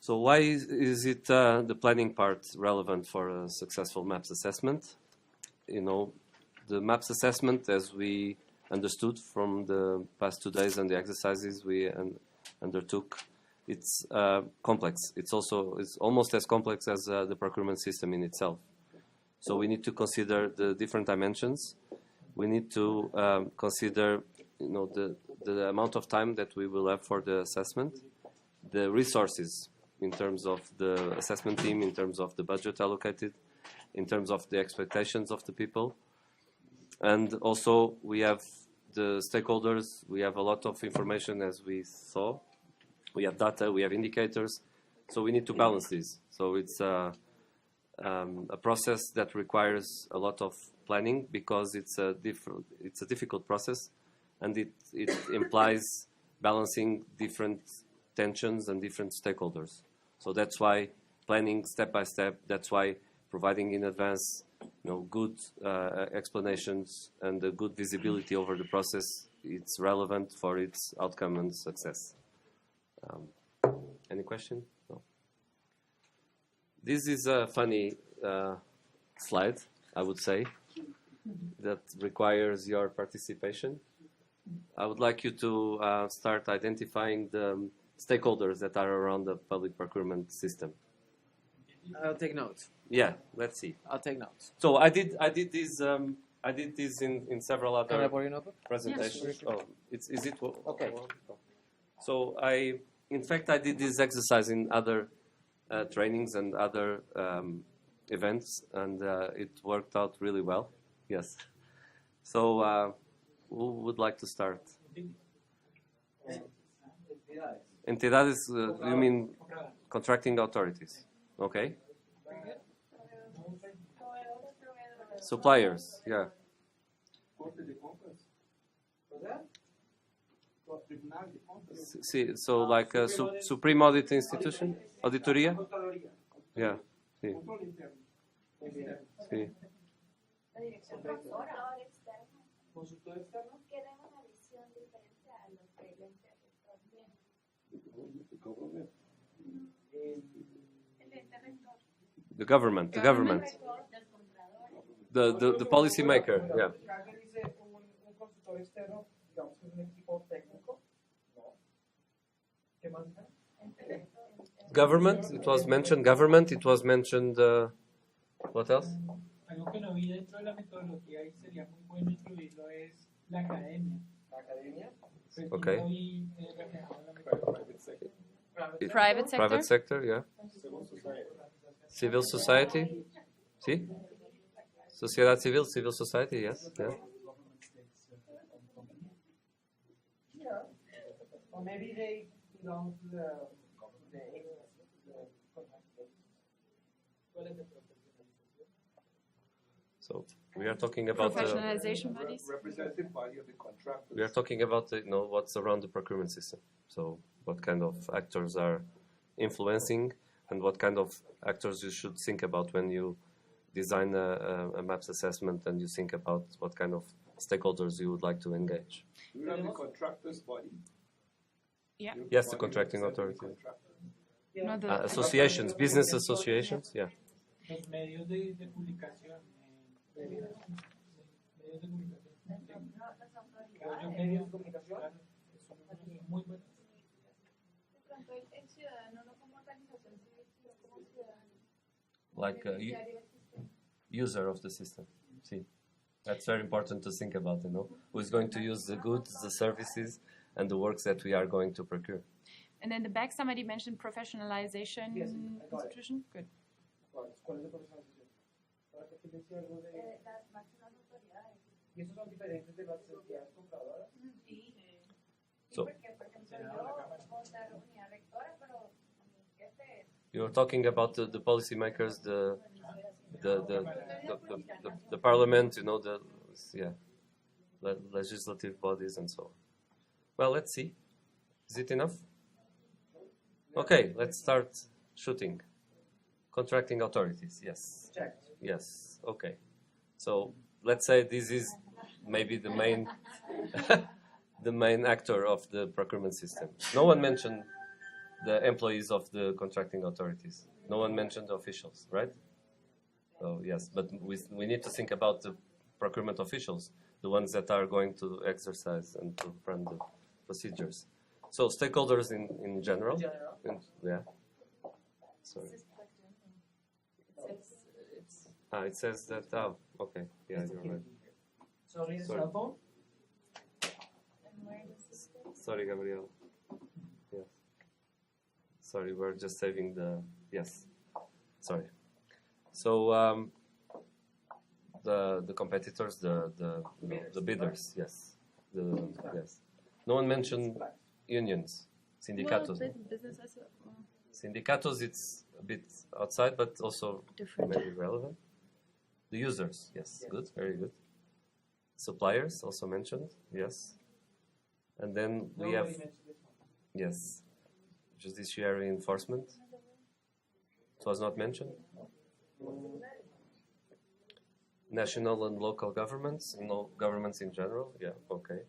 So why is it the planning part relevant for a successful MAPS assessment? You know, the MAPS assessment, as we understood from the past 2 days and the exercises we undertook, it's complex. It's almost as complex as the procurement system in itself. So we need to consider the different dimensions. We need to consider, you know, the amount of time that we will have for the assessment, the resources in terms of the assessment team, in terms of the budget allocated, in terms of the expectations of the people. And also we have the stakeholders, we have a lot of information as we saw. We have data, we have indicators, so we need to balance this. So it's a process that requires a lot of planning because it's a difficult process, and it implies balancing different tensions and different stakeholders. So that's why planning step by step, that's why providing in advance, you know, good explanations and a good visibility over the process, it's relevant for its outcome and success. Any question? No. This is a funny slide, I would say, that requires your participation. I would like you to start identifying the stakeholders that are around the public procurement system. I'll take notes. Yeah, let's see. I'll take notes. So I did this in several other Can I borrow your notebook? presentations. Yes. Oh, is it? Okay. So in fact, I did this exercise in other trainings and other events, and it worked out really well. Yes. So who would like to start? Entidades, you mean contracting authorities? Okay. Suppliers, yeah. See, so like a Supreme Audit Institution? Auditoría? Yeah. Sí. Sí. Consultor externo. Queremos una visión diferente a lo que la empresa está viendo. El ente rector. The government. The policy maker, yeah. Dice un consultor externo, digamos que es un equipo técnico, ¿no? ¿Qué más? Government, it was mentioned. Government, it was mentioned. What else? Algo que no vi dentro de la metodología y sería muy bueno incluirlo es la academia. ¿La academia? Pues Okay. no vi reflejado en la metodología. Private sector, yeah. Civil society, see? Sociedad civil, civil society, yes. Yeah. Yeah. Or maybe they belong to the So we are talking about professionalization bodies. Representative body of the contractors. we are talking about what's around the procurement system. So what kind of actors are influencing, and what kind of actors you should think about when you design a MAPS assessment, and you think about what kind of stakeholders you would like to engage. Do we have the contractors body? Yeah. Yes, the contracting authority. No, the Associations, business associations, yeah. Los medios de publicación. Medios de comunicación. Creo yo medios de comunicación son muy buenos. De pronto el ciudadano no como organización civil, sino como ciudadano. Like a user of the system. See, that's very important to think about, who is going to use the goods, the services, and the works that we are going to procure. and then the back somebody mentioned professionalization Yes, I got it. institution. Good. ¿Cuál es la profesionalización? Para que te decía algo de... Las máximas autoridades. ¿Y esos son diferentes de las entidades compradoras? Sí. So Porque, por ejemplo, yo puedo dar unidad rectora, pero mi jefe es you're talking about the policymakers, the parliament, the legislative bodies and so on. Well, let's see. Is it enough? Okay, let's start shooting. Contracting authorities, yes. Checked. Yes, okay. So let's say this is maybe the main the main actor of the procurement system. No one mentioned the employees of the contracting authorities. No one mentioned the officials, right? Oh, yes, but we need to think about the procurement officials, the ones that are going to exercise and to run the procedures. So stakeholders in general. Yeah. Sorry. It says that. Oh, okay. Yeah, you're right. So read the Sorry. cell phone. Sorry, Gabriel. Yes. Sorry, we're just saving the. Yes. Sorry. So the competitors, the bidders, yes, yes. No one mentioned unions, sindicatos. Well, business as Sindicatos, it's a bit outside, but also different. maybe relevant. The users, yes, good, very good. Suppliers, also mentioned, yes. And then we have, yes, judiciary enforcement. It was not mentioned. National and local governments, governments in general, yeah, okay.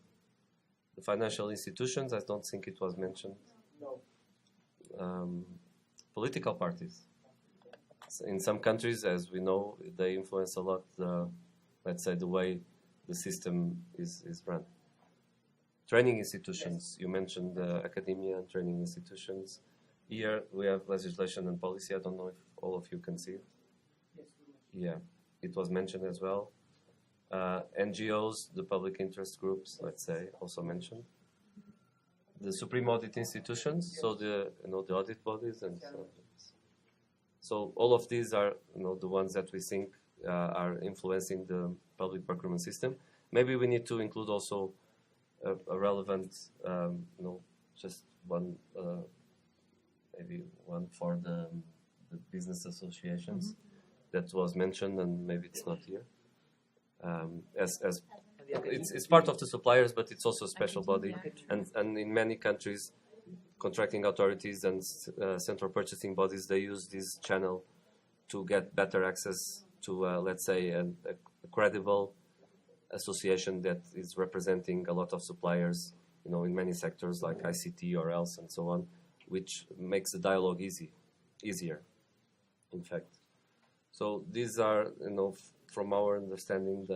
The financial institutions, I don't think it was mentioned. No. Political parties. In some countries, as we know, they influence a lot, let's say, the way the system is run. Training institutions, you mentioned academia and training institutions. Here we have legislation and policy. I don't know if all of you can see it. Yeah, it was mentioned as well. NGOs, the public interest groups, let's say, also mentioned. The supreme audit institutions, so the audit bodies, and so all of these are the ones that we think are influencing the public procurement system. Maybe we need to include also a relevant, just one, maybe one for the business associations that was mentioned, and maybe it's not here. As it's part of the suppliers, but it's also a special body, and in many countries, contracting authorities and central purchasing bodies, they use this channel to get better access to, let's say, a credible association that is representing a lot of suppliers, in many sectors like ICT or else and so on, which makes the dialogue easier, in fact. So these are, from our understanding,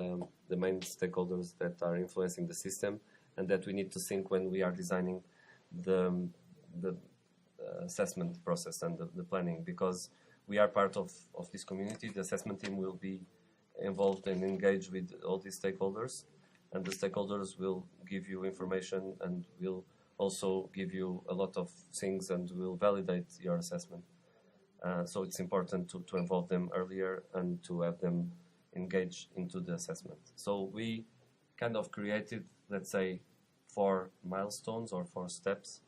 the main stakeholders that are influencing the system, and that we need to think when we are designing the assessment process and the planning, because we are part of this community. The assessment team will be involved and engaged with all these stakeholders, and the stakeholders will give you information and will also give you a lot of things and will validate your assessment. So it's important to involve them earlier and to have them engage into the assessment. So we kind of created, let's say, 4 milestones or 4 steps.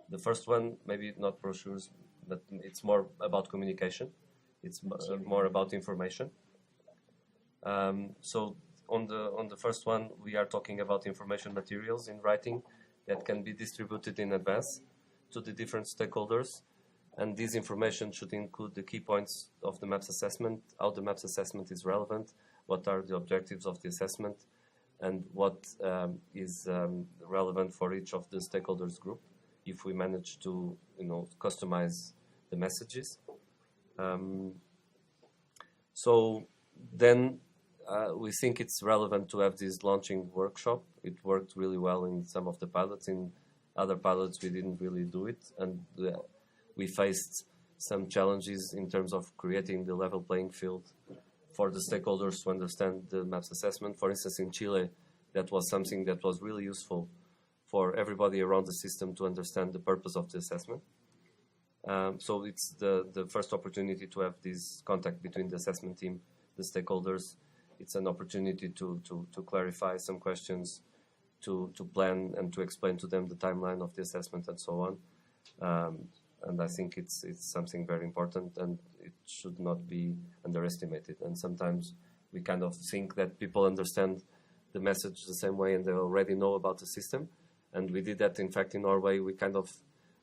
The first one, maybe not brochures, but it's more about communication. It's more about information. So on the first one, we are talking about information materials in writing that can be distributed in advance to the different stakeholders. And this information should include the key points of the MAPS assessment, how the MAPS assessment is relevant, what are the objectives of the assessment, and what is relevant for each of the stakeholders group, if we manage to customize the messages. So then we think it's relevant to have this launching workshop. It worked really well in some of the pilots. In other pilots, we didn't really do it, and we faced some challenges in terms of creating the level playing field for the stakeholders to understand the MAPS assessment. For instance, in Chile, that was something that was really useful for everybody around the system to understand the purpose of the assessment. So it's the first opportunity to have this contact between the assessment team, the stakeholders. It's an opportunity to clarify some questions, to plan and to explain to them the timeline of the assessment and so on. And I think it's something very important, and it should not be underestimated. And sometimes we kind of think that people understand the message the same way and they already know about the system. And we did that, in fact, in Norway. We kind of,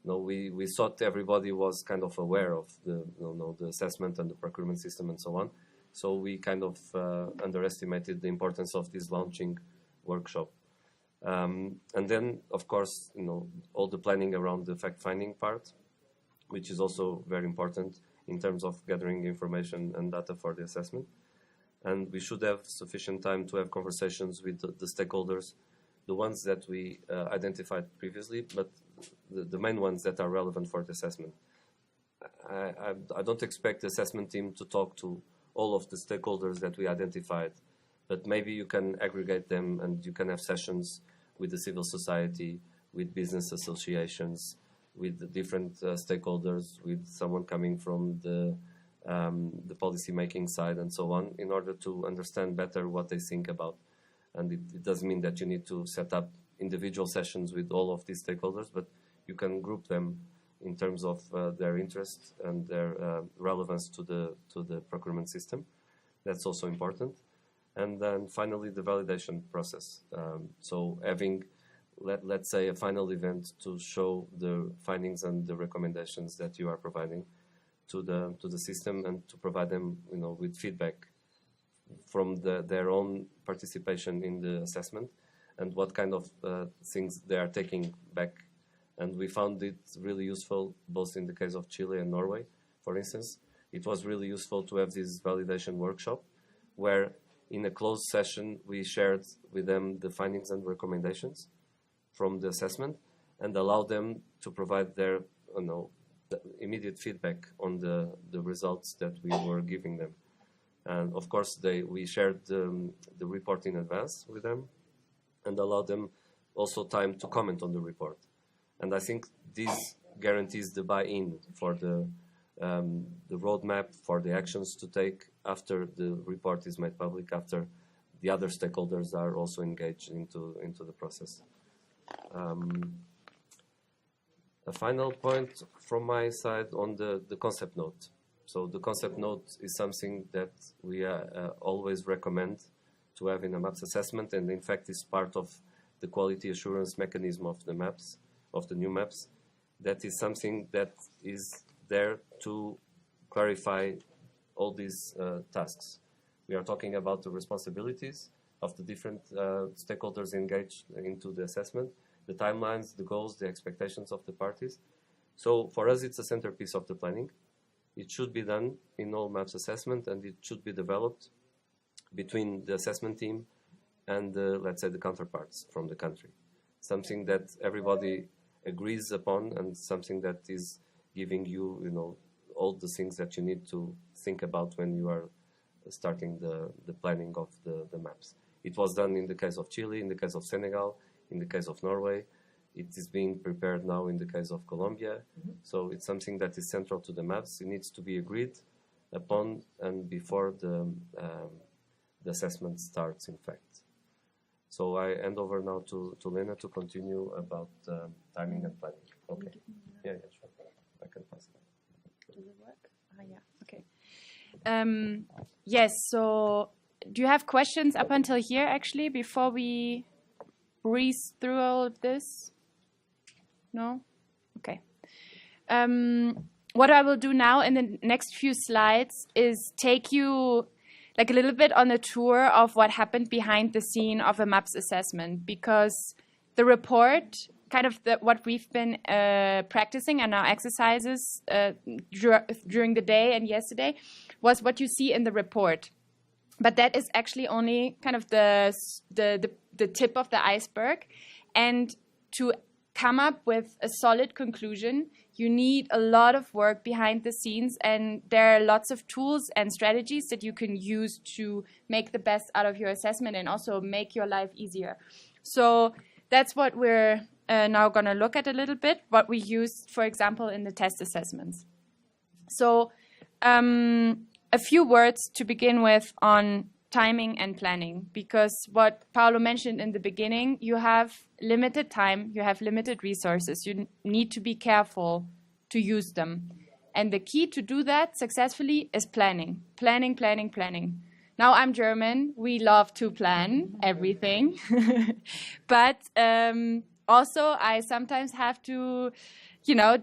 we thought everybody was kind of aware of the assessment and the procurement system and so on. So we kind of underestimated the importance of this launching workshop. And then, of course, all the planning around the fact-finding part. which is also very important in terms of gathering information and data for the assessment. And we should have sufficient time to have conversations with the stakeholders, the ones that we identified previously, but the main ones that are relevant for the assessment. I don't expect the assessment team to talk to all of the stakeholders that we identified, but maybe you can aggregate them and you can have sessions with the civil society, with business associations, with the different stakeholders, with someone coming from the policy-making side and so on, in order to understand better what they think about. And it doesn't mean that you need to set up individual sessions with all of these stakeholders, but you can group them in terms of their interest and their relevance to the procurement system. That's also important. And then finally, the validation process. So having, let's say, a final event to show the findings and the recommendations that you are providing to the system, and to provide them, with feedback from their own participation in the assessment and what kind of things they are taking back. And we found it really useful, both in the case of Chile and Norway, for instance. It was really useful to have this validation workshop where in a closed session we shared with them the findings and recommendations from the assessment and allowed them to provide their the immediate feedback on the results that we were giving them. And of course we shared the report in advance with them and allowed them also time to comment on the report. And I think this guarantees the buy-in for the roadmap for the actions to take after the report is made public, after the other stakeholders are also engaged into the process. A final point from my side on the concept note. So the concept note is something that we always recommend to have in a MAPS assessment, and in fact is part of the quality assurance mechanism of the maps, of the new maps. That is something that is there to clarify all these tasks. We are talking about the responsibilities of the different stakeholders engaged into the assessment, the timelines, the goals, the expectations of the parties. So for us, it's a centerpiece of the planning. It should be done in all MAPS assessment, and it should be developed between the assessment team and let's say the counterparts from the country. Something that everybody agrees upon, and something that is giving you, all the things that you need to think about when you are starting the planning of the maps. It was done in the case of Chile, in the case of Senegal, in the case of Norway. It is being prepared now in the case of Colombia. Mm-hmm. So it's something that is central to the maps. It needs to be agreed upon and before the assessment starts, in fact. So I hand over now to Lena to continue about timing and planning. Okay. Yeah, sure. I can pass it. Does it work? Yeah. Okay. Yes. So, do you have questions up until here, actually, before we breeze through all of this? No? Okay. What I will do now in the next few slides is take you like a little bit on a tour of what happened behind the scene of a MAPS assessment, because the report, kind of what we've been practicing and our exercises during the day and yesterday, was what you see in the report. But that is actually only kind of the tip of the iceberg. And to come up with a solid conclusion, you need a lot of work behind the scenes, and there are lots of tools and strategies that you can use to make the best out of your assessment and also make your life easier. So that's what we're now going to look at a little bit, what we used, for example, in the test assessments. So a few words to begin with on timing and planning, because what Paolo mentioned in the beginning, you have limited time, you have limited resources, you need to be careful to use them. And the key to do that successfully is planning. Planning, planning, planning. Now I'm German, we love to plan everything, but also I sometimes have to,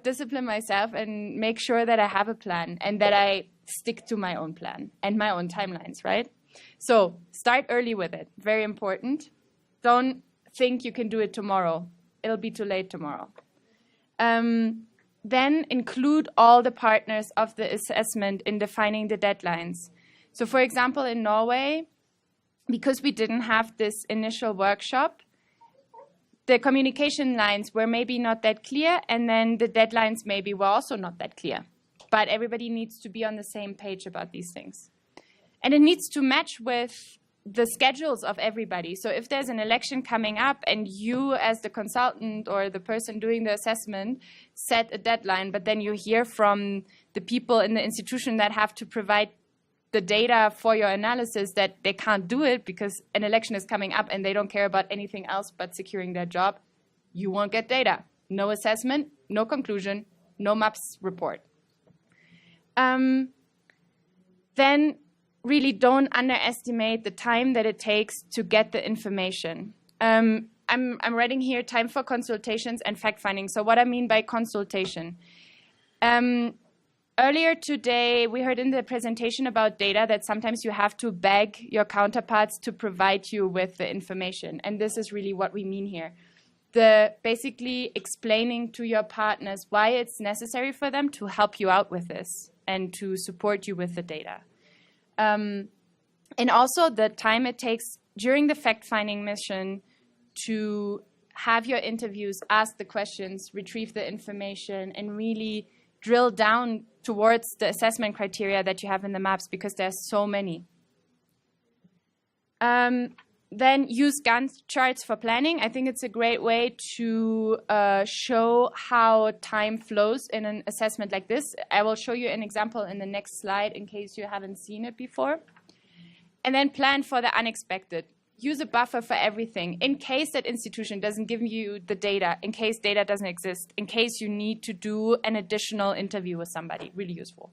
discipline myself and make sure that I have a plan and that I stick to my own plan and my own timelines, right? So start early with it, very important. Don't think you can do it tomorrow. It'll be too late tomorrow. then include all the partners of the assessment in defining the deadlines. So for example, in Norway, because we didn't have this initial workshop, the communication lines were maybe not that clear, and then the deadlines maybe were also not that clear. But everybody needs to be on the same page about these things. And it needs to match with the schedules of everybody. So if there's an election coming up and you as the consultant or the person doing the assessment set a deadline, but then you hear from the people in the institution that have to provide the data for your analysis that they can't do it because an election is coming up and they don't care about anything else but securing their job, you won't get data. No assessment, no conclusion, no MAPS report. Then really don't underestimate the time that it takes to get the information. I'm writing here time for consultations and fact-finding. So what I mean by consultation. Earlier today, we heard in the presentation about data that sometimes you have to beg your counterparts to provide you with the information. And this is really what we mean here. Basically explaining to your partners why it's necessary for them to help you out with this and to support you with the data. And also the time it takes during the fact-finding mission to have your interviews, ask the questions, retrieve the information, and really drill down towards the assessment criteria that you have in the maps because there's so many. Then use Gantt charts for planning. I think it's a great way to show how time flows in an assessment like this. I will show you an example in the next slide in case you haven't seen it before. And then plan for the unexpected. Use a buffer for everything in case that institution doesn't give you the data, in case data doesn't exist, in case you need to do an additional interview with somebody. Really useful.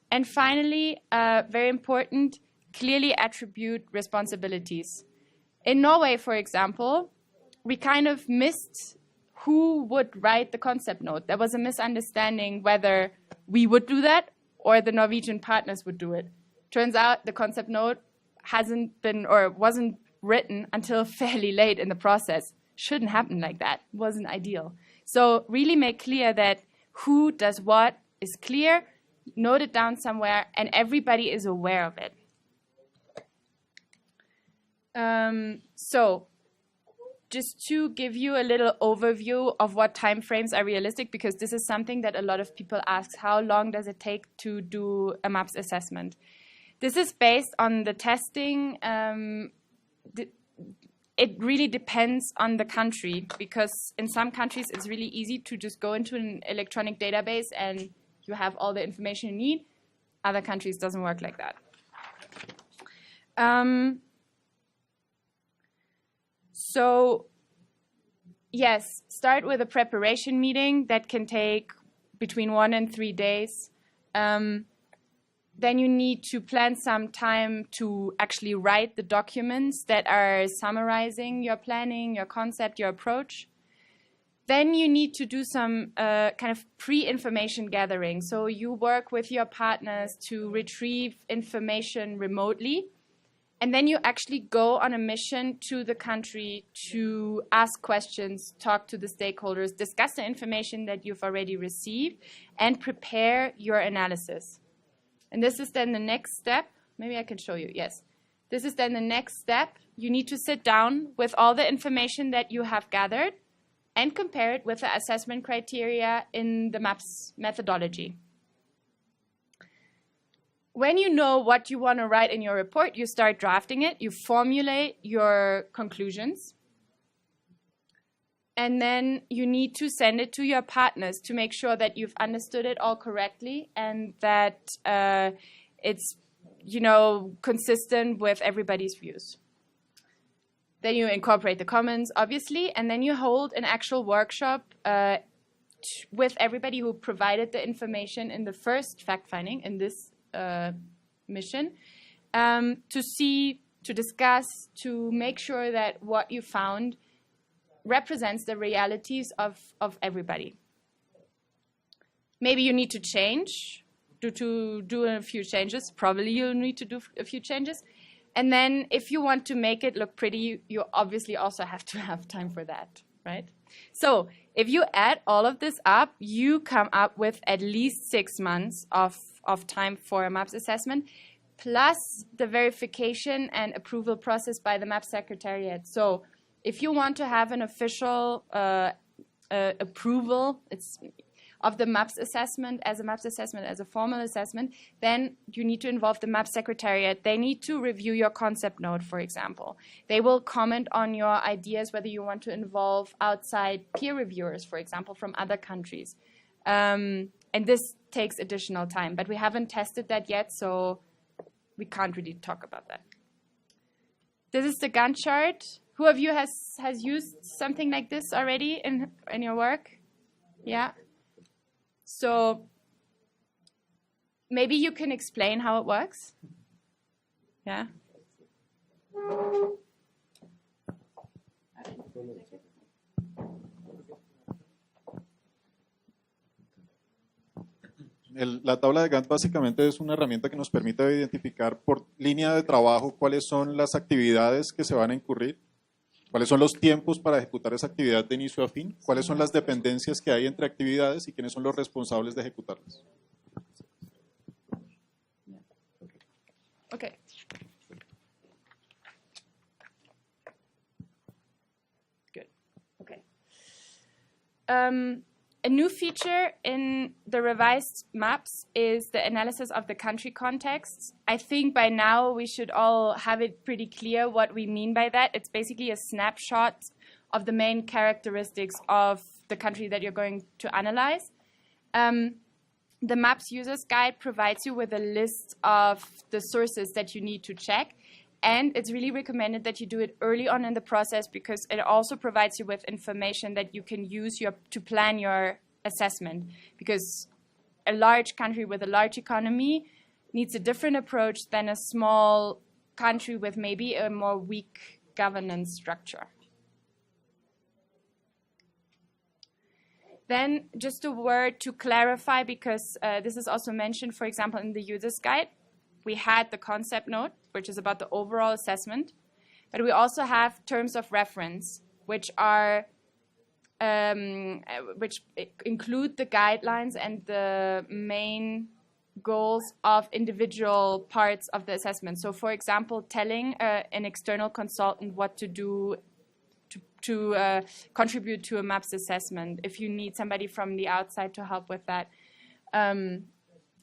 And finally, very important, clearly attribute responsibilities. In Norway, for example, we kind of missed who would write the concept note. There was a misunderstanding whether we would do that or the Norwegian partners would do it. Turns out the concept note hasn't been or wasn't written until fairly late in the process. Shouldn't happen like that. Wasn't ideal. So really make clear that who does what is clear, note it down somewhere, and everybody is aware of it. So just to give you a little overview of what timeframes are realistic, because this is something that a lot of people ask, how long does it take to do a MAPS assessment? This is based on the testing. It really depends on the country, because in some countries it's really easy to just go into an electronic database and you have all the information you need. Other countries doesn't work like that. So yes, start with a preparation meeting that can take between 1 and 3 days. Then you need to plan some time to actually write the documents that are summarizing your planning, your concept, your approach. Then you need to do some kind of pre-information gathering. So you work with your partners to retrieve information remotely. And then you actually go on a mission to the country to ask questions, talk to the stakeholders, discuss the information that you've already received, and prepare your analysis. And this is then the next step. Maybe I can show you. Yes. This is then the next step. You need to sit down with all the information that you have gathered and compare it with the assessment criteria in the MAPS methodology. When you know what you want to write in your report, you start drafting it. You formulate your conclusions. And then you need to send it to your partners to make sure that you've understood it all correctly and that it's, consistent with everybody's views. Then you incorporate the comments, obviously, and then you hold an actual workshop with everybody who provided the information in the first fact-finding in this mission to discuss, to make sure that what you found represents the realities of everybody. Maybe you need to change, do a few changes. Probably you'll need to do a few changes. And then if you want to make it look pretty, you obviously also have to have time for that, right? So if you add all of this up, you come up with at least 6 months of time for a MAPS assessment, plus the verification and approval process by the MAPS Secretariat. So if you want to have an official approval of the MAPS assessment, as a formal assessment, then you need to involve the MAPS Secretariat. They need to review your concept note, for example. They will comment on your ideas, whether you want to involve outside peer reviewers, for example, from other countries. And this takes additional time, but we haven't tested that yet, so we can't really talk about that. This is the Gantt chart. Who of you has used something like this already in your work? Yeah. So maybe you can explain how it works. Yeah. La tabla de Gantt básicamente es una herramienta que nos permite identificar por línea de trabajo cuáles son las actividades que se van a incurrir, cuáles son los tiempos para ejecutar esa actividad de inicio a fin, cuáles son las dependencias que hay entre actividades y quiénes son los responsables de ejecutarlas. Okay. Good. Okay. A new feature in the revised maps is the analysis of the country contexts. I think by now we should all have it pretty clear what we mean by that. It's basically a snapshot of the main characteristics of the country that you're going to analyze. The MAPS Users Guide provides you with a list of the sources that you need to check. And it's really recommended that you do it early on in the process because it also provides you with information that you can use to plan your assessment. Because a large country with a large economy needs a different approach than a small country with maybe a more weak governance structure. Then just a word to clarify, because this is also mentioned, for example, in the Users Guide. We had the concept note, which is about the overall assessment, but we also have terms of reference, which are which include the guidelines and the main goals of individual parts of the assessment. So, for example, telling an external consultant what to do to contribute to a MAPS assessment, if you need somebody from the outside to help with that. And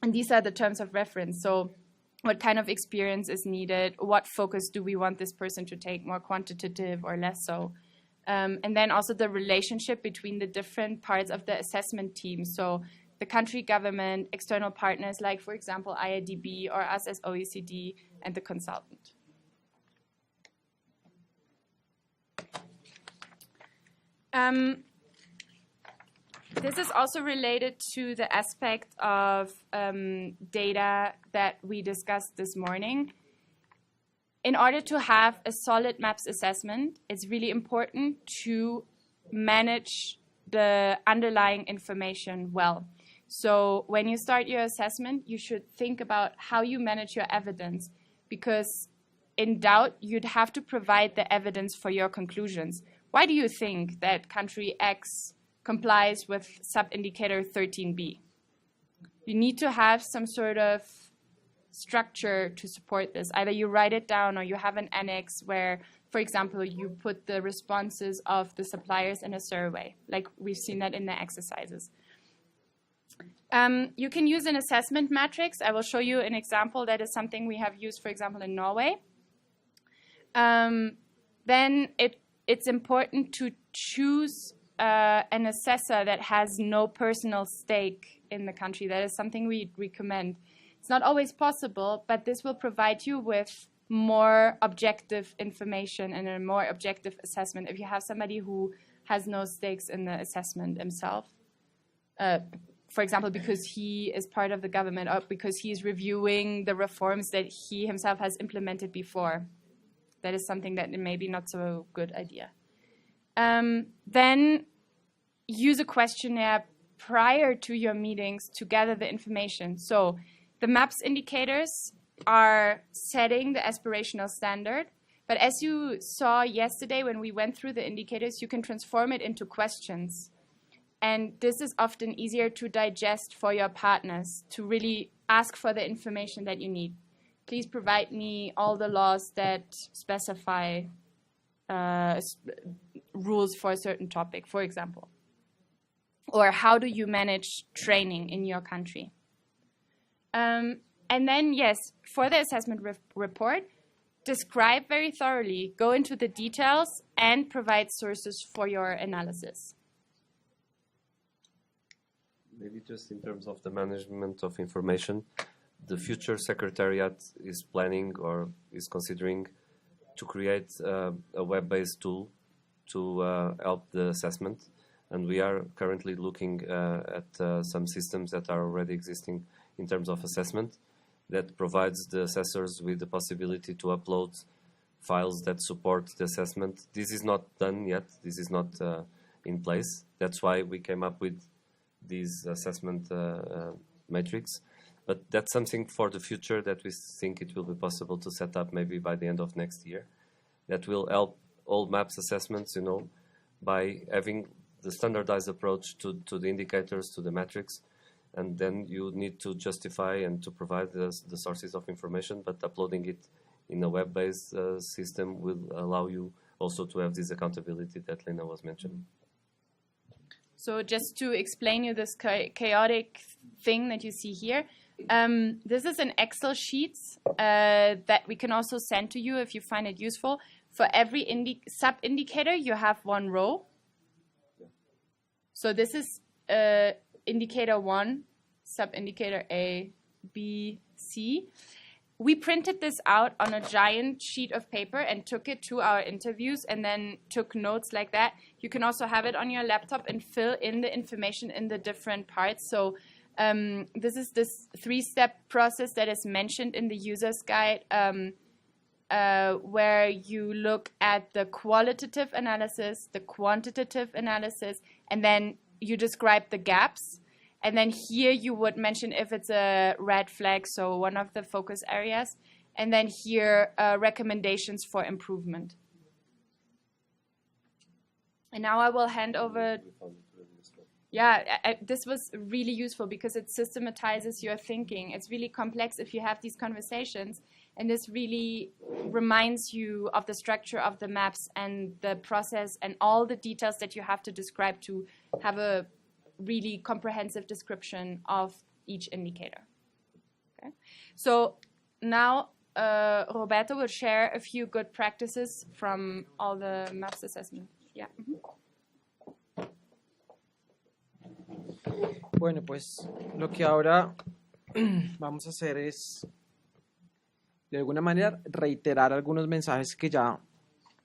these are the terms of reference. So what kind of experience is needed? What focus do we want this person to take, more quantitative or less so? And then also the relationship between the different parts of the assessment team. So the country government, external partners like, for example, IIDB or us as OECD, and the consultant. This is also related to the aspect of data that we discussed this morning. In order to have a solid MAPS assessment, it's really important to manage the underlying information well. So when you start your assessment, you should think about how you manage your evidence, because in doubt, you'd have to provide the evidence for your conclusions. Why do you think that country X complies with sub-indicator 13b? You need to have some sort of structure to support this. Either you write it down or you have an annex where, for example, you put the responses of the suppliers in a survey, like we've seen that in the exercises. You can use an assessment matrix. I will show you an example that is something we have used, for example, in Norway. Then it's important to choose an assessor that has no personal stake in the country. That is something we recommend. It's not always possible, but this will provide you with more objective information and a more objective assessment if you have somebody who has no stakes in the assessment himself. For example, because he is part of the government or because he is reviewing the reforms that he himself has implemented before. That is something that may be not so good idea. Then use a questionnaire prior to your meetings to gather the information. So the MAPS indicators are setting the aspirational standard, But as you saw yesterday when we went through the indicators, you can transform it into questions. And this is often easier to digest for your partners, to really ask for the information that you need. Please provide me all the laws that specify rules for a certain topic, for example. Or how do you manage training in your country? And then, yes, for the assessment report, describe very thoroughly, go into the details, and provide sources for your analysis. Maybe just in terms of the management of information, the future secretariat is planning or is considering to create a web-based tool to help the assessment. And we are currently looking at some systems that are already existing in terms of assessment that provides the assessors with the possibility to upload files that support the assessment. This is not done yet. This is not in place. That's why we came up with these assessment matrix. But that's something for the future that we think it will be possible to set up maybe by the end of next year. That will help all MAPS assessments, by having the standardized approach to the indicators, to the metrics, and then you need to justify and to provide the sources of information, but uploading it in a web-based system will allow you also to have this accountability that Lena was mentioning. So just to explain you this chaotic thing that you see here, this is an Excel sheet that we can also send to you if you find it useful. For every sub-indicator, you have one row. So this is indicator 1, sub-indicator A, B, C. We printed this out on a giant sheet of paper and took it to our interviews and then took notes like that. You can also have it on your laptop and fill in the information in the different parts. So this is this 3-step process that is mentioned in the user's guide, where you look at the qualitative analysis, the quantitative analysis, and then you describe the gaps. And then here you would mention if it's a red flag, so one of the focus areas. And then here, recommendations for improvement. And now I will hand over. Yeah, this was really useful because it systematizes your thinking. It's really complex if you have these conversations. And this really reminds you of the structure of the maps and the process and all the details that you have to describe to have a really comprehensive description of each indicator. Okay. So now Roberto will share a few good practices from all the maps assessment. Yeah. Bueno, pues lo que ahora vamos a hacer es, de alguna manera, reiterar algunos mensajes que ya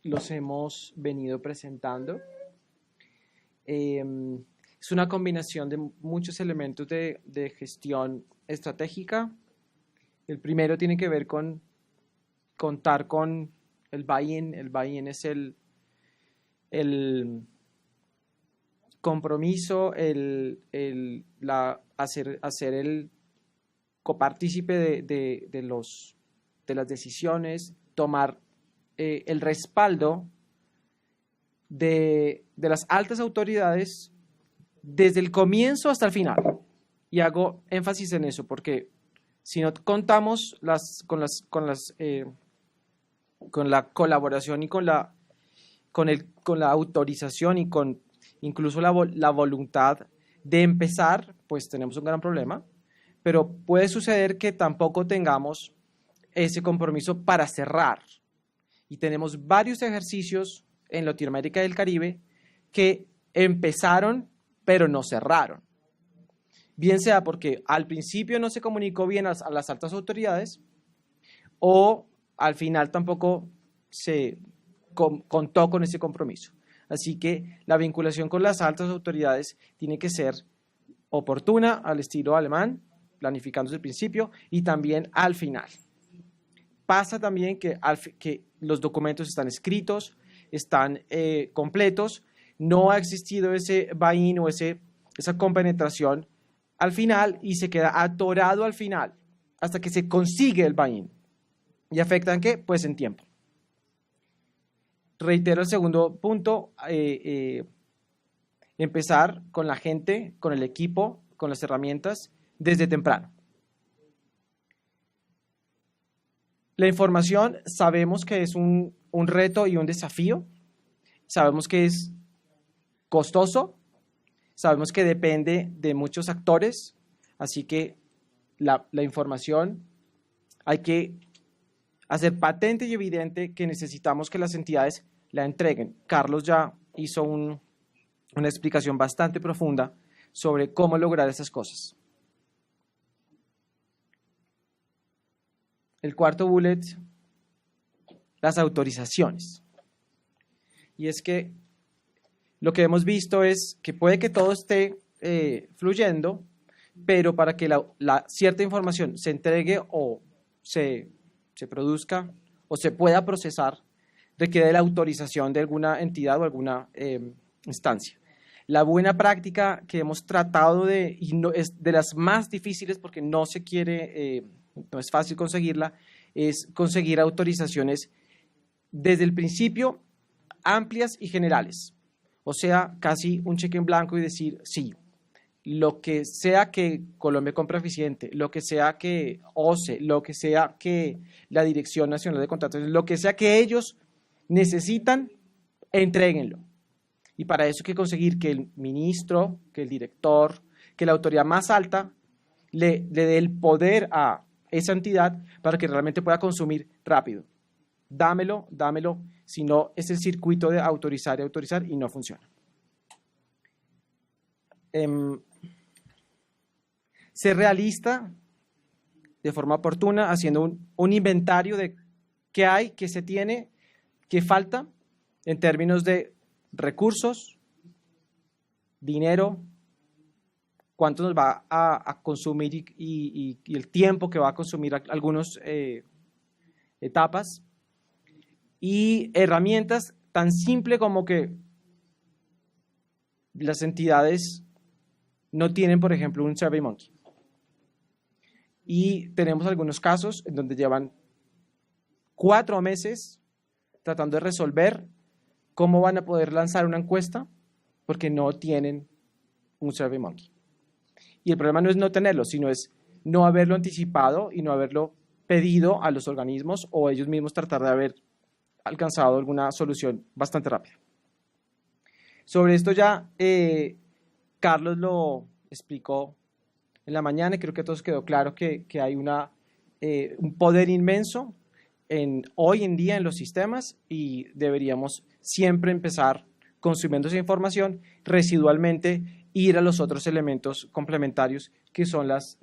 los hemos venido presentando. Es una combinación de muchos elementos de gestión estratégica. El primero tiene que ver con contar con el buy-in. El buy-in es el compromiso, hacer el copartícipe de las decisiones, tomar el respaldo de las altas autoridades desde el comienzo hasta el final. Y hago énfasis en eso porque si no contamos con la colaboración y con la autorización y con incluso la voluntad de empezar, pues tenemos un gran problema. Pero puede suceder que tampoco tengamos ese compromiso para cerrar. Y tenemos varios ejercicios en Latinoamérica y el Caribe que empezaron pero no cerraron. Bien sea porque al principio no se comunicó bien a las altas autoridades o al final tampoco se contó con ese compromiso. Así que la vinculación con las altas autoridades tiene que ser oportuna al estilo alemán, planificando desde el principio y también al final. Pasa también que los documentos están escritos, están completos, no ha existido ese buy-in o esa compenetración al final y se queda atorado al final hasta que se consigue el buy-in. ¿Y afectan qué? Pues en tiempo. reitero el segundo punto, empezar con la gente, con el equipo, con las herramientas desde temprano. La información sabemos que es un reto y un desafío, sabemos que es costoso, sabemos que depende de muchos actores, así que la información hay que hacer patente y evidente que necesitamos que las entidades la entreguen. Carlos ya hizo una explicación bastante profunda sobre cómo lograr esas cosas. El cuarto bullet, las autorizaciones. Y es que lo que hemos visto es que puede que todo esté fluyendo, pero para que la cierta información se entregue o se produzca o se pueda procesar, requiere la autorización de alguna entidad o alguna instancia. La buena práctica que hemos tratado y no, es de las más difíciles porque no se quiere, no es fácil conseguirla, es conseguir autorizaciones desde el principio amplias y generales. O sea, casi un cheque en blanco y decir sí. Lo que sea que Colombia Compra Eficiente, lo que sea que OCE, lo que sea que la Dirección Nacional de Contratos, lo que sea que ellos necesitan, entréguenlo. Y para eso hay que conseguir que el ministro, que el director, que la autoridad más alta le dé el poder a esa entidad para que realmente pueda consumir rápido. Dámelo, si no es el circuito de autorizar y autorizar y no funciona. Ser realista de forma oportuna, haciendo un inventario de qué hay, qué se tiene, qué falta en términos de recursos, dinero, cuánto nos va a consumir y el tiempo que va a consumir algunas etapas, y herramientas tan simple como que las entidades no tienen, por ejemplo, un SurveyMonkey. Y tenemos algunos casos en donde llevan 4 meses tratando de resolver cómo van a poder lanzar una encuesta porque no tienen un SurveyMonkey. Y el problema no es no tenerlo, sino es no haberlo anticipado y no haberlo pedido a los organismos o ellos mismos tratar de haber alcanzado alguna solución bastante rápida. Sobre esto ya Carlos lo explicó en la mañana y creo que a todos quedó claro que hay un poder inmenso hoy en día en los sistemas y deberíamos siempre empezar consumiendo esa información, residualmente ir a los otros elementos complementarios que son las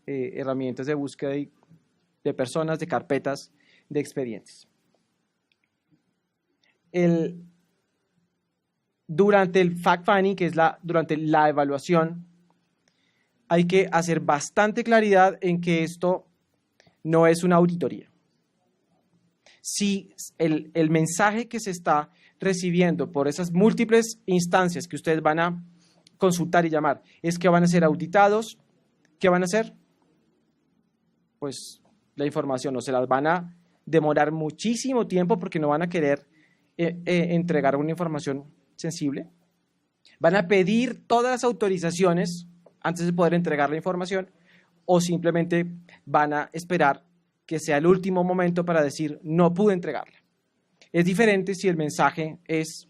herramientas de búsqueda de personas, de carpetas, de expedientes. Durante el fact-finding, que es durante la evaluación, hay que hacer bastante claridad en que esto no es una auditoría. Si el mensaje que se está recibiendo por esas múltiples instancias que ustedes van a consultar y llamar es que van a ser auditados, ¿qué van a hacer? Pues la información no se las van a demorar muchísimo tiempo porque no van a querer entregar una información sensible. Van a pedir todas las autorizaciones antes de poder entregar la información o simplemente van a esperar que sea el último momento para decir no pude entregarla. Es diferente si el mensaje es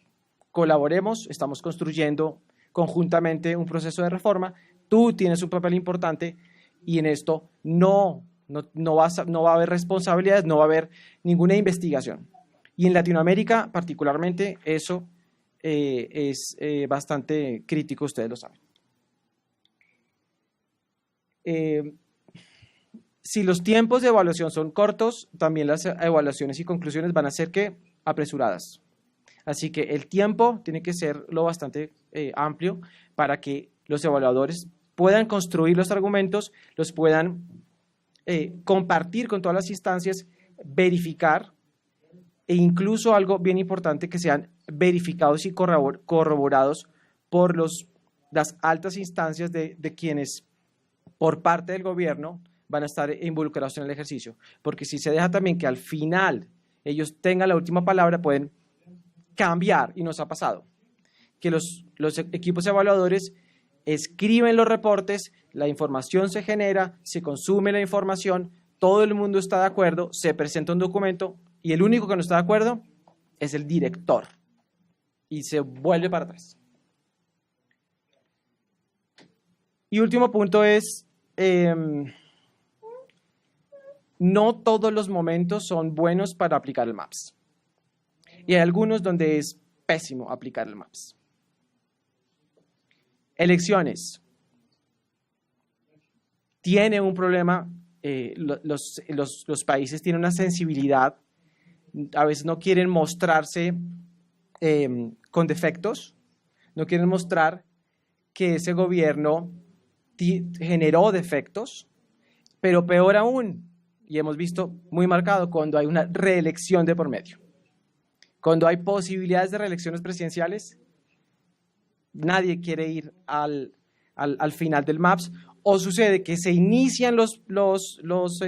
colaboremos, estamos construyendo conjuntamente un proceso de reforma, tú tienes un papel importante y en esto no va a haber responsabilidades, no va a haber ninguna investigación. Y en Latinoamérica particularmente eso es bastante crítico, ustedes lo saben. Si los tiempos de evaluación son cortos, también las evaluaciones y conclusiones van a ser apresuradas. Así que el tiempo tiene que ser lo bastante amplio para que los evaluadores puedan construir los argumentos, los puedan compartir con todas las instancias, verificar e incluso algo bien importante que sean verificados y corroborados por las altas instancias de quienes por parte del gobierno van a estar involucrados en el ejercicio. Porque si se deja también que al final ellos tengan la última palabra, pueden cambiar, y nos ha pasado, que los equipos evaluadores escriben los reportes, la información se genera, se consume la información, todo el mundo está de acuerdo, se presenta un documento y el único que no está de acuerdo es el director y se vuelve para atrás. Y último punto es, no todos los momentos son buenos para aplicar el MAPS. Y hay algunos donde es pésimo aplicar el MAPS. Elecciones. Tiene un problema, los países tienen una sensibilidad, a veces no quieren mostrarse con defectos, no quieren mostrar que ese gobierno generó defectos, pero peor aún, y hemos visto muy marcado cuando hay una reelección de por medio. Cuando hay posibilidades de reelecciones presidenciales, nadie quiere ir al final del MAPS, o sucede que se inician los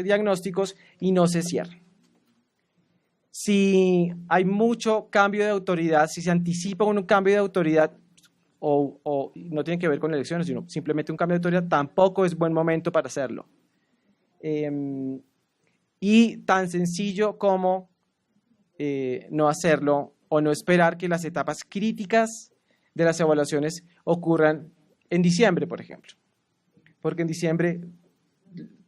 diagnósticos y no se cierran. Si hay mucho cambio de autoridad, si se anticipa un cambio de autoridad, o no tiene que ver con elecciones, sino simplemente un cambio de autoridad, tampoco es buen momento para hacerlo. Y tan sencillo como no hacerlo o no esperar que las etapas críticas de las evaluaciones ocurran en diciembre, por ejemplo. Porque en diciembre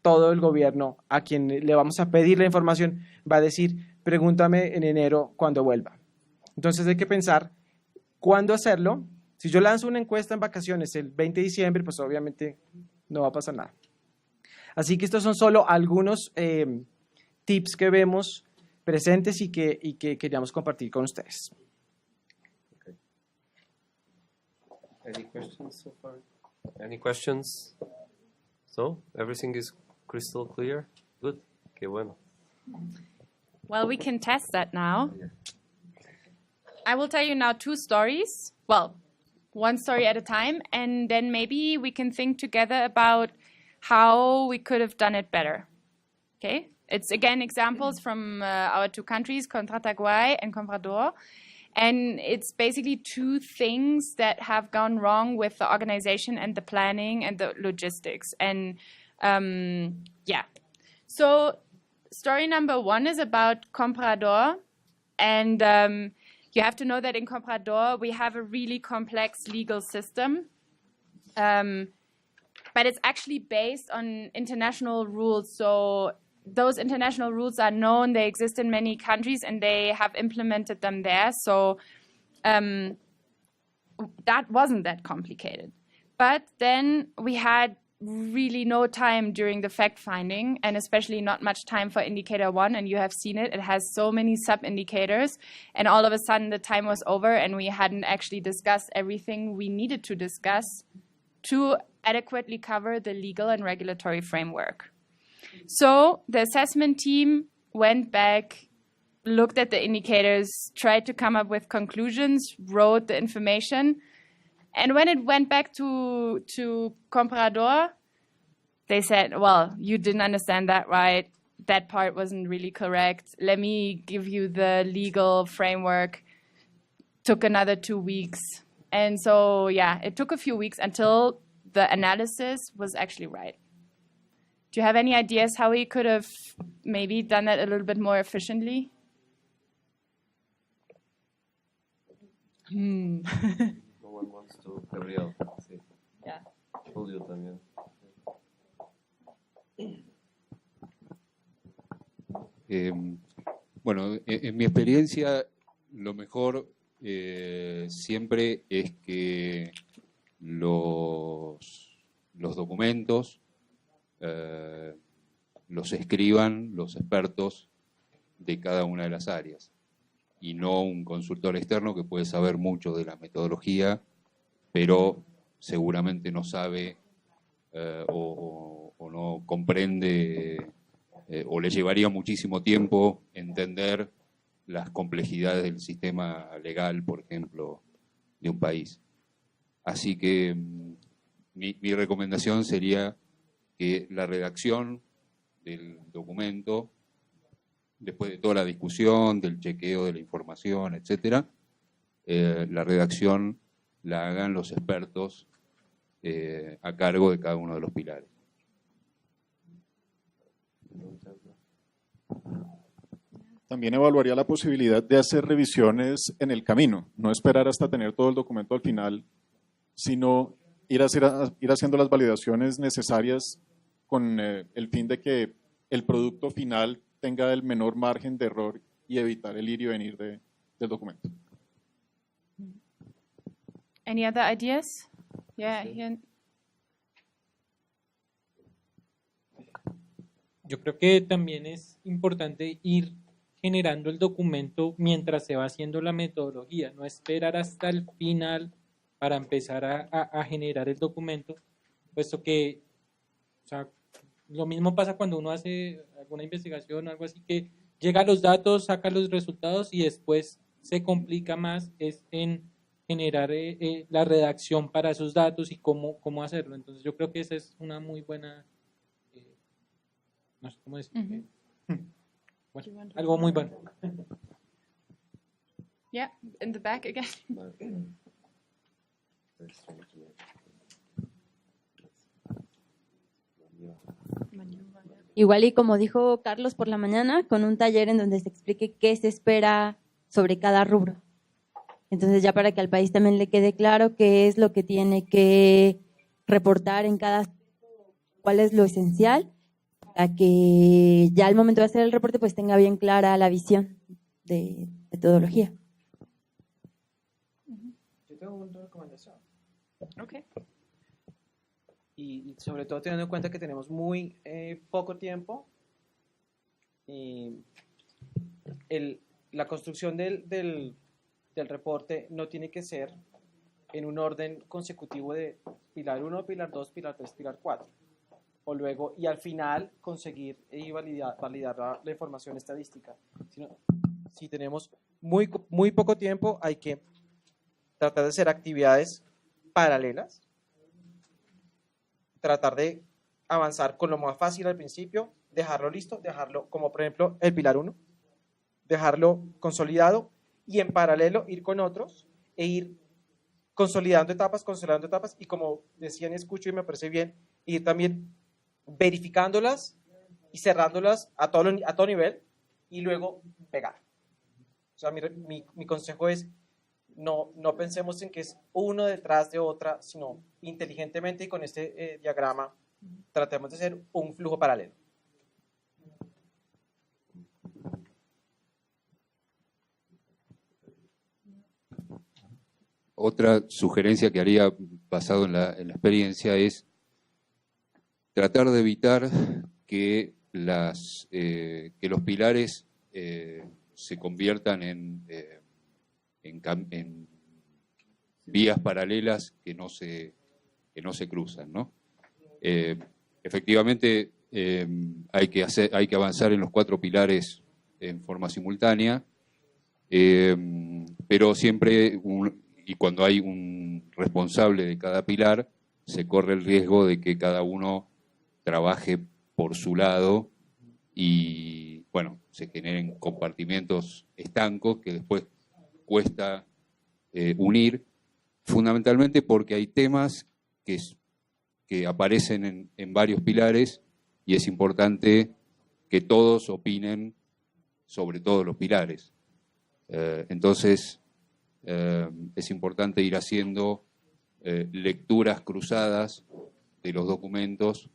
todo el gobierno a quien le vamos a pedir la información va a decir, pregúntame en enero cuando vuelva. Entonces hay que pensar cuándo hacerlo. Si yo lanzo una encuesta en vacaciones el 20 de diciembre, pues obviamente no va a pasar nada. Así que estos son solo algunos tips que vemos presentes y que queríamos compartir con ustedes. Okay. Any questions so far? Any questions? So, everything is crystal clear? Good. Okay, bueno. Well, we can test that now. I will tell you now 2 stories. Well, one story at a time, and then maybe we can think together about how we could have done it better. Okay? It's again examples from our 2 countries, Contrataguay and Comprador. And it's basically 2 things that have gone wrong with the organization and the planning and the logistics. And yeah. So story number 1 is about Comprador. And you have to know that in Comprador, we have a really complex legal system. But it's actually based on international rules. So those international rules are known, they exist in many countries, and they have implemented them there. So that wasn't that complicated. But then we had really no time during the fact-finding, and especially not much time for indicator 1, and you have seen it. It has so many sub-indicators, and all of a sudden the time was over, and we hadn't actually discussed everything we needed to discuss to adequately cover the legal and regulatory framework. So the assessment team went back, looked at the indicators, tried to come up with conclusions, wrote the information. And when it went back to Comprador, they said, well, you didn't understand that right. That part wasn't really correct. Let me give you the legal framework. Took another 2 weeks. And so, yeah, it took a few weeks until the analysis was actually right. Do you have any ideas how we could have maybe done that a little bit more efficiently? No one wants to. Gabriel, sí. Yeah. Julio también. Bueno, en mi experiencia, lo mejor siempre es que los documentos los escriban los expertos de cada una de las áreas y no un consultor externo que puede saber mucho de la metodología, pero seguramente no sabe o no comprende o le llevaría muchísimo tiempo entender las complejidades del sistema legal, por ejemplo, de un país. Así que mi recomendación sería que la redacción del documento, después de toda la discusión, del chequeo de la información, etcétera, la redacción la hagan los expertos a cargo de cada uno de los pilares. También evaluaría la posibilidad de hacer revisiones en el camino, no esperar hasta tener todo el documento al final, sino ir haciendo las validaciones necesarias con el fin de que el producto final tenga el menor margen de error y evitar el ir y venir del documento. Any other ideas? Yeah, here. Yo creo que también es importante ir generando el documento mientras se va haciendo la metodología, no esperar hasta el final para empezar a generar el documento, puesto que, o sea, lo mismo pasa cuando uno hace alguna investigación o algo así, que llega a los datos, saca los resultados y después se complica más es en generar la redacción para esos datos y cómo hacerlo. Entonces yo creo que esa es una muy buena, no sé cómo decir, bueno, algo muy bueno. Yeah, in the back again. Igual y como dijo Carlos por la mañana, con un taller en donde se explique qué se espera sobre cada rubro. Entonces ya para que al país también le quede claro qué es lo que tiene que reportar en cada, cuál es lo esencial, para que ya al momento de hacer el reporte pues tenga bien clara la visión de metodología. Yo tengo una recomendación. Okay. Y sobre todo teniendo en cuenta que tenemos muy poco tiempo, la construcción del reporte no tiene que ser en un orden consecutivo de pilar 1, pilar 2, pilar 3, pilar 4. O luego, y al final conseguir y validar la información estadística. Si tenemos muy poco tiempo, hay que tratar de hacer actividades paralelas, tratar de avanzar con lo más fácil al principio, dejarlo listo, dejarlo como por ejemplo el pilar 1, dejarlo consolidado y en paralelo ir con otros e ir consolidando etapas y como decían, escucho y me parece bien, ir también verificándolas y cerrándolas a todo nivel y luego pegar. O sea, mi consejo es no pensemos en que es uno detrás de otra, sino inteligentemente y con este diagrama tratemos de hacer un flujo paralelo. Otra sugerencia que haría basado en la experiencia es tratar de evitar que los pilares se conviertan en vías paralelas que no se cruzan, ¿no? Efectivamente, hay que avanzar en los 4 pilares en forma simultánea, pero siempre, y cuando hay un responsable de cada pilar, se corre el riesgo de que cada uno trabaje por su lado y, bueno, se generen compartimentos estancos que después cuesta unir, fundamentalmente porque hay temas que aparecen en varios pilares y es importante que todos opinen sobre todos los pilares. Entonces, es importante ir haciendo lecturas cruzadas de los documentos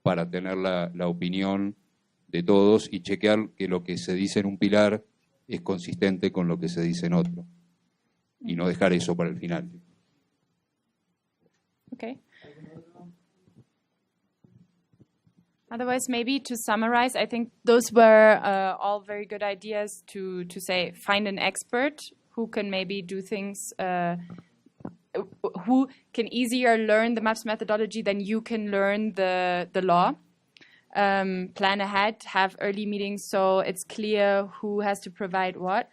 para tener la opinión de todos y chequear que lo que se dice en un pilar es consistente con lo que se dice en otro. Y no dejar eso para el final. Okay. Otherwise, maybe to summarize, I think those were all very good ideas to say, find an expert who can maybe do things, who can easier learn the MAPS methodology than you can learn the law. Plan ahead, have early meetings so it's clear who has to provide what.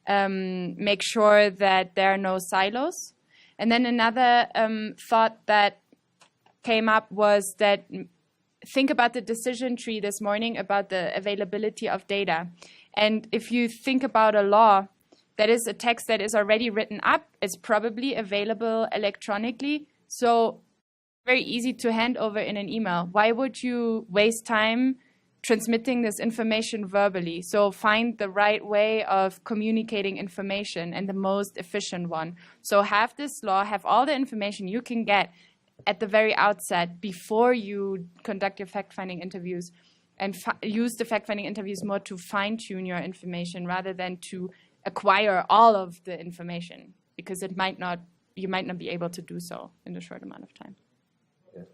Make sure that there are no silos. And then another thought that came up was that think about the decision tree this morning about the availability of data. And if you think about a law, that is a text that is already written up. It's probably available electronically. So very easy to hand over in an email. Why would you waste time transmitting this information verbally? So find the right way of communicating information and the most efficient one. So have this law, have all the information you can get at the very outset before you conduct your fact-finding interviews, and use the fact-finding interviews more to fine-tune your information rather than to acquire all of the information, because you might not be able to do so in a short amount of time. Yeah,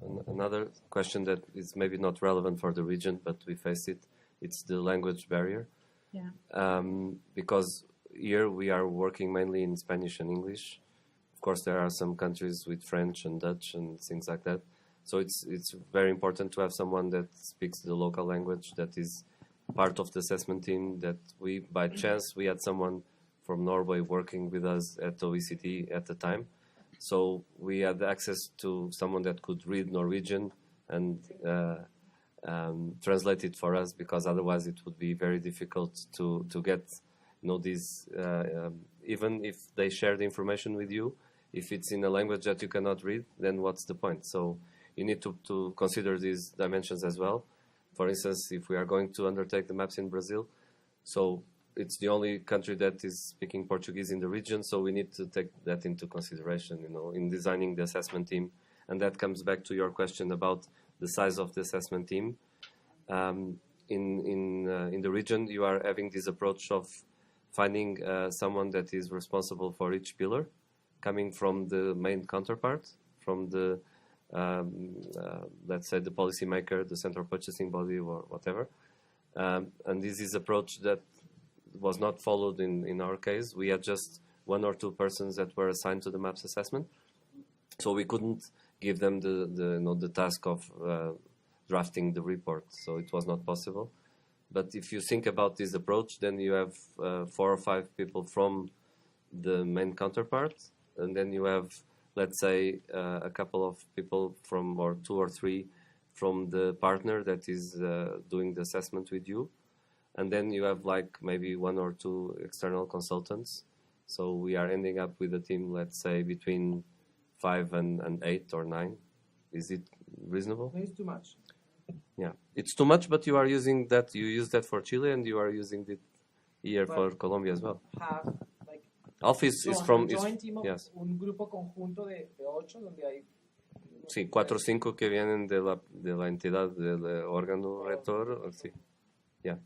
and another question that is maybe not relevant for the region, but we face it, it's the language barrier. Yeah. Because here we are working mainly in Spanish and English. Of course, there are some countries with French and Dutch and things like that. So it's very important to have someone that speaks the local language, that is part of the assessment team, that by chance, we had someone from Norway working with us at OECD at the time. So we had access to someone that could read Norwegian and translate it for us, because otherwise it would be very difficult to get, these, even if they share the information with you, if it's in a language that you cannot read, then what's the point? So you need to consider these dimensions as well. For instance, if we are going to undertake the maps in Brazil, so it's the only country that is speaking Portuguese in the region, so we need to take that into consideration, in designing the assessment team. And that comes back to your question about the size of the assessment team. In the region, you are having this approach of finding someone that is responsible for each pillar, coming from the main counterpart, from the let's say the policymaker, the central purchasing body, or whatever. And this is approach that was not followed in our case. We had just one or two persons that were assigned to the maps assessment, so we couldn't give them the task of drafting the report. So it was not possible. But if you think about this approach, then you have 4 or 5 people from the main counterpart, and then you have, let's say, a couple of people from, or 2 or 3 from the partner that is doing the assessment with you. And then you have like maybe 1 or 2 external consultants. So we are ending up with a team, let's say, between 5 and 8 or 9. Is it reasonable? It's too much. Yeah, it's too much, but you are using that. You use that for Chile, and you are using it here for Colombia as well. Have, like, Office is from... joint team of yes. Un grupo conjunto de 8 donde hay... Sí, 4 o 5 que vienen de la entidad del órgano rector. Sí. Yeah.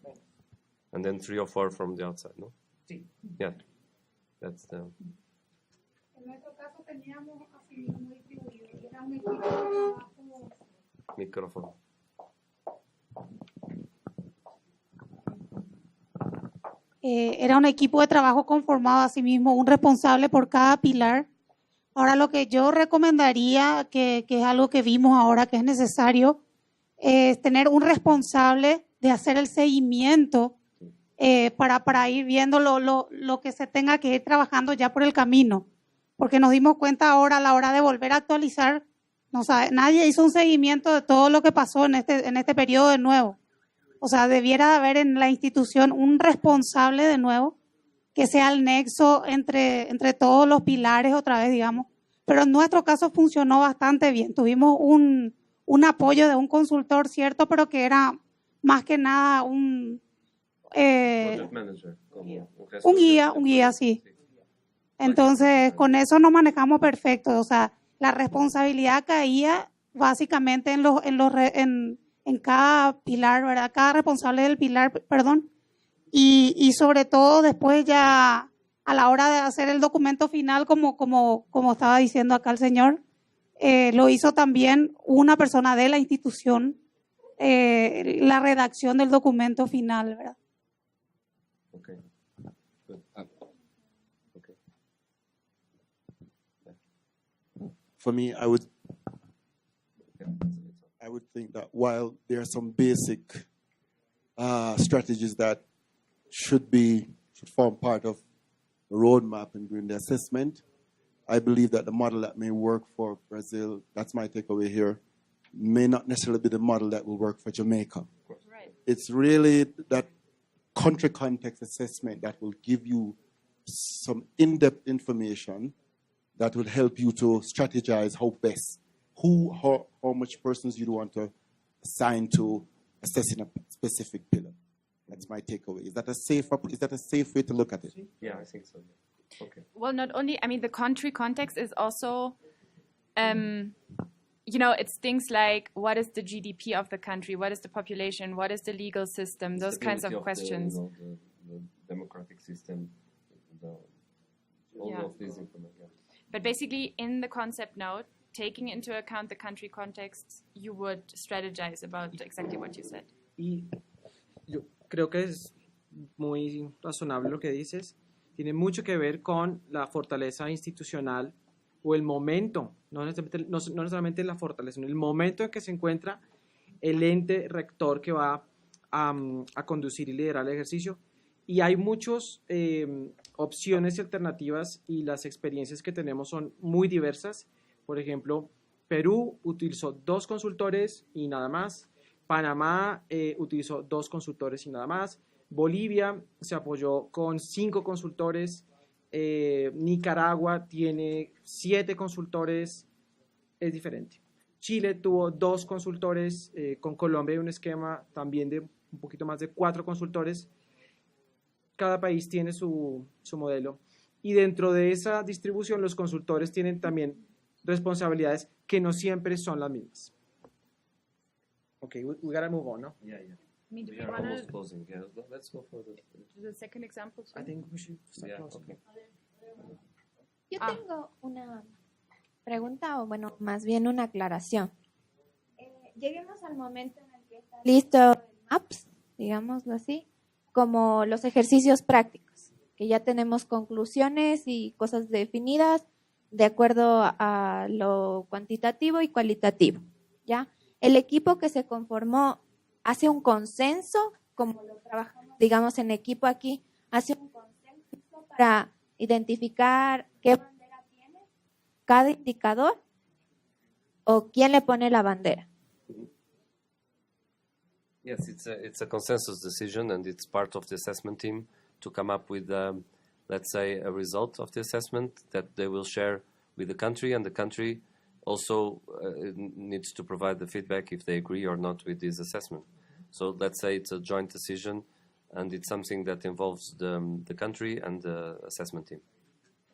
And then 3 or 4 from the outside, ¿no? Sí. Yeah. That's the... En nuestro caso teníamos así mismo distribuido. Era un equipo de trabajo. Micrófono. Era un equipo de trabajo conformado a sí mismo, un responsable por cada pilar. Ahora, lo que yo recomendaría, que es algo que vimos ahora que es necesario, es tener un responsable de hacer el seguimiento para ir viendo lo que se tenga que ir trabajando ya por el camino. Porque nos dimos cuenta ahora, a la hora de volver a actualizar, nadie hizo un seguimiento de todo lo que pasó en este periodo de nuevo. O sea, debiera de haber en la institución un responsable de nuevo, que sea el nexo entre todos los pilares otra vez, digamos. Pero en nuestro caso funcionó bastante bien. Tuvimos un apoyo de un consultor, cierto, pero que era más que nada un manager, como un guía, sí. Entonces, con eso nos manejamos perfecto. O sea, la responsabilidad caía básicamente en cada pilar, ¿verdad? Cada responsable del pilar, perdón. Y sobre todo después ya a la hora de hacer el documento final, como estaba diciendo acá el señor, lo hizo también una persona de la institución, la redacción del documento final, ¿verdad? Okay. Good. Okay. For me, I would think that while there are some basic strategies that should form part of the roadmap and doing the assessment, I believe that the model that may work for Brazil, that's my takeaway here, may not necessarily be the model that will work for Jamaica. Right. It's really that country context assessment that will give you some in-depth information that would help you to strategize how best, how much persons you want to assign to assessing a specific pillar. That's my takeaway. Is that a safe way to look at it? Yeah, I think so. Yeah. Okay. Well, not only, I mean, the country context is also, you know, it's things like what is the GDP of the country, what is the population, what is the legal system, those kinds of questions. The democratic system, all of these information. But basically, in the concept note, taking into account the country context, you would strategize about exactly what you said. Y yo creo que es muy razonable lo que dices. Tiene mucho que ver con la fortaleza institucional o el momento, no necesariamente la fortaleza, sino el momento en que se encuentra el ente rector que va a conducir y liderar el ejercicio. Y hay muchas opciones y alternativas y las experiencias que tenemos son muy diversas. Por ejemplo, Perú utilizó 2 consultores y nada más. Panamá utilizó 2 consultores y nada más. Bolivia se apoyó con 5 consultores. Nicaragua tiene 7 consultores. Es diferente. Chile tuvo 2 consultores. Con Colombia hay un esquema también de un poquito más de 4 consultores. Cada país tiene su modelo. Y dentro de esa distribución, los consultores tienen también responsabilidades que no siempre son las mismas. Okay, we gotta move on, no? Yeah, yeah. I mean, do We we are want almost to closing. Yeah, let's go for the second example too? I think we should start Yeah, closing. okay. Yo tengo una pregunta, o bueno, más bien una aclaración. Lleguemos al momento en el que está listo el MAPS, digámoslo así, como los ejercicios prácticos, que ya tenemos conclusiones y cosas definidas de acuerdo a lo cuantitativo y cualitativo, ¿ya? El equipo que se conformó hace un consenso, como lo trabajamos, digamos, en equipo aquí, hace un consenso para identificar qué bandera tiene cada indicador o quién le pone la bandera. Yes, it's a consensus decision, and it's part of the assessment team to come up with, let's say, a result of the assessment that they will share with the country, and the country also needs to provide the feedback if they agree or not with this assessment. So let's say it's a joint decision, and it's something that involves the country and the assessment team.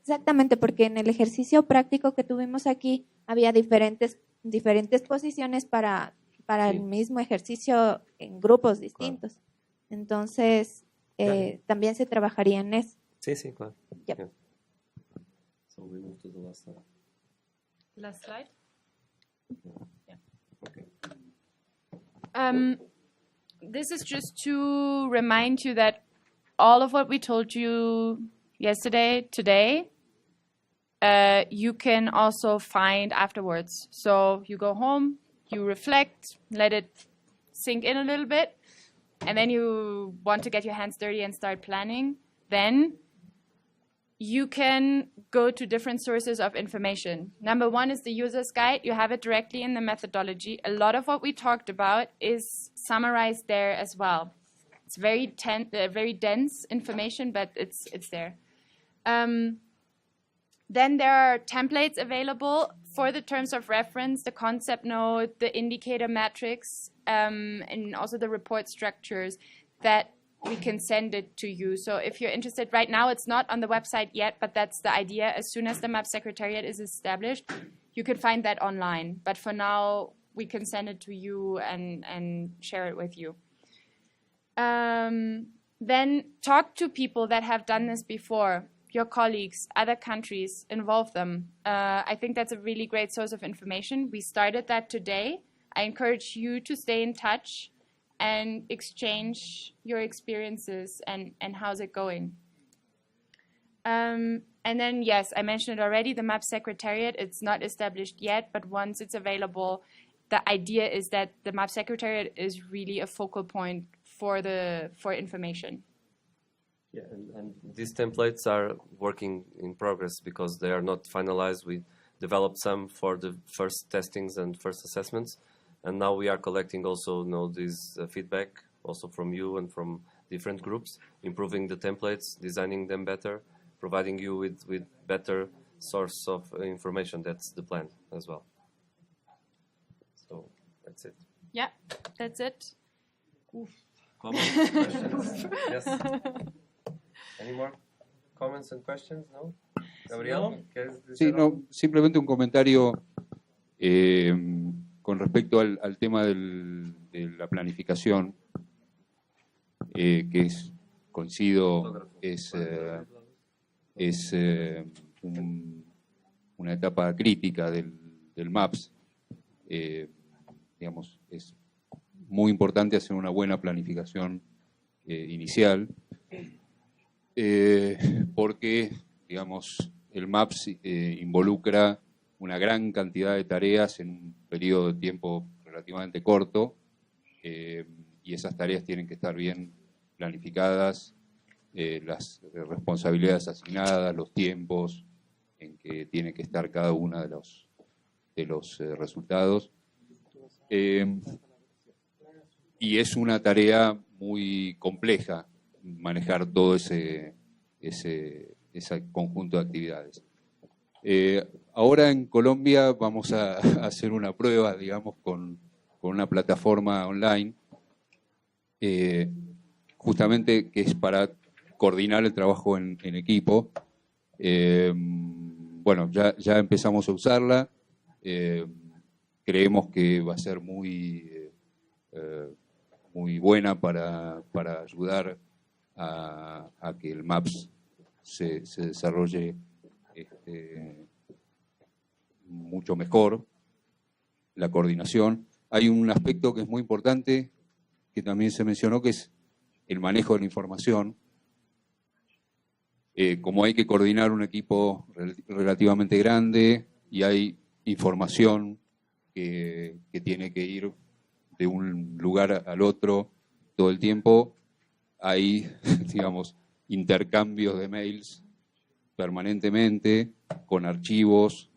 Exactamente, porque en el ejercicio práctico que tuvimos aquí había diferentes posiciones para el mismo ejercicio en grupos distintos. Claro. Entonces, también se trabajaría en eso. Sí, claro. Yep. Yeah. So we move to the last slide. Last slide? Yeah. Okay. This is just to remind you that all of what we told you yesterday, today, you can also find afterwards. So you go home, you reflect, let it sink in a little bit, and then you want to get your hands dirty and start planning, then you can go to different sources of information. Number 1 is the user's guide. You have it directly in the methodology. A lot of what we talked about is summarized there as well. It's very dense information, but it's there. Then there are templates available for the terms of reference, the concept note, the indicator matrix, and also the report structures that we can send it to you. So if you're interested, right now it's not on the website yet, but that's the idea. As soon as the MAP Secretariat is established, you can find that online. But for now, we can send it to you and share it with you. Then talk to people that have done this before, your colleagues, other countries, involve them. I think that's a really great source of information. We started that today. I encourage you to stay in touch and exchange your experiences and how's it going. And then, yes, I mentioned it already, the MAP Secretariat, it's not established yet, but once it's available, the idea is that the MAP Secretariat is really a focal point for information. Yeah, and these templates are working in progress because they are not finalized. We developed some for the first testings and first assessments, and now we are collecting also this feedback also from you and from different groups, improving the templates, designing them better, providing you with better source of information. That's the plan as well. So that's it. Yeah, that's it. Comments, questions? Yes. Any more comments and questions? No? Gabriel, ¿quieres decir Sí, algo? no, simplemente un comentario con respecto al tema de la planificación, que es, coincido, es una etapa crítica del MAPS. Digamos, es muy importante hacer una buena planificación inicial, porque, digamos, el MAPS involucra una gran cantidad de tareas en un periodo de tiempo relativamente corto, y esas tareas tienen que estar bien planificadas, las responsabilidades asignadas, los tiempos en que tiene que estar cada uno de los resultados. Y es una tarea muy compleja manejar todo ese conjunto de actividades. Ahora en Colombia vamos a hacer una prueba, digamos, con una plataforma online, justamente que es para coordinar el trabajo en equipo. Bueno, ya empezamos a usarla. Creemos que va a ser muy buena para ayudar a que el MAPS se desarrolle mucho mejor, la coordinación. Hay un aspecto que es muy importante, que también se mencionó, que es el manejo de la información. Como hay que coordinar un equipo relativamente grande y hay información que tiene que ir de un lugar al otro todo el tiempo, hay, digamos, intercambios de mails permanentemente con archivos.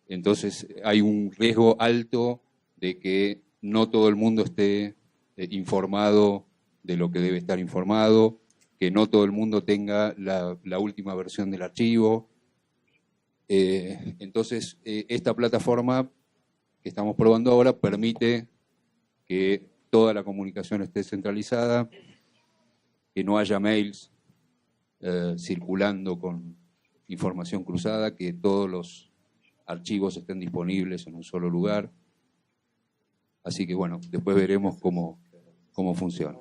Entonces hay un riesgo alto de que no todo el mundo esté informado de lo que debe estar informado, que no todo el mundo tenga la última versión del archivo. Entonces, esta plataforma que estamos probando ahora permite que toda la comunicación esté centralizada, que no haya mails circulando con información cruzada, que todos los archivos estén disponibles en un solo lugar. Así que bueno, después veremos cómo funciona.